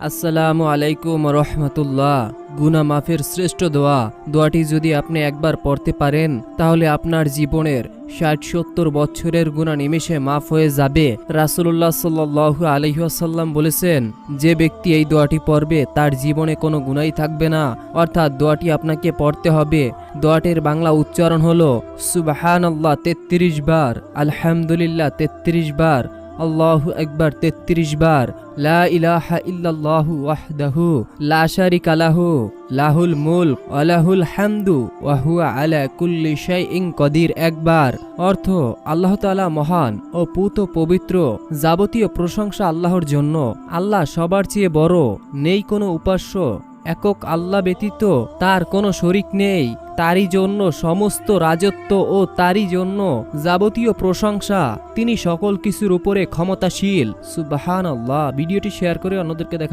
আসসালামু আলাইকুম রহমতুল্লাহ। গুনাহ মাফের শ্রেষ্ঠ দোয়াটি যদি আপনি একবার পড়তে পারেন তাহলে আপনার জীবনের ৬০-৭০ বছরের গুনাহ নিমেষে মাফ হয়ে যাবে। রাসূলুল্লাহ সাল্লাল্লাহু আলাইহি ওয়াসাল্লাম বলেছেন, যে ব্যক্তি এই দোয়াটি পড়বে তার জীবনে কোনো গুনাহই থাকবে না। অর্থাৎ দোয়াটি আপনাকে পড়তে হবে। দোয়াটির বাংলা উচ্চারণ হলো সুবহানাল্লাহ ৩৩ বার, আলহামদুলিল্লাহ ৩৩ বার, আল্লাহু আকবার ৩৩ বার, লা ইলাহা ইল্লাল্লাহু ওয়াহদাহু লা শারিকা লাহু লাহুল মুলক ওয়া লাহুল হামদু ওয়া হুয়া আলা কুল্লি শাইইন কদির একবার। অর্থ, আল্লাহ তাআলা মহান ও পুত পবিত্র, যাবতীয় প্রশংসা আল্লাহর জন্য। আল্লাহ সবার চেয়ে বড়, নেই কোনো উপাস্য, একক আল্লাহ ব্যতীত তার কোনো শরিক নেই। তারই জন্য সমস্ত রাজত্ব ও তারই জন্য যাবতীয় প্রশংসা। তিনি সকল কিছুর উপরে ক্ষমতাশীল। সুবহানাল্লাহ। ভিডিওটি শেয়ার করে অন্যদেরকে দেখা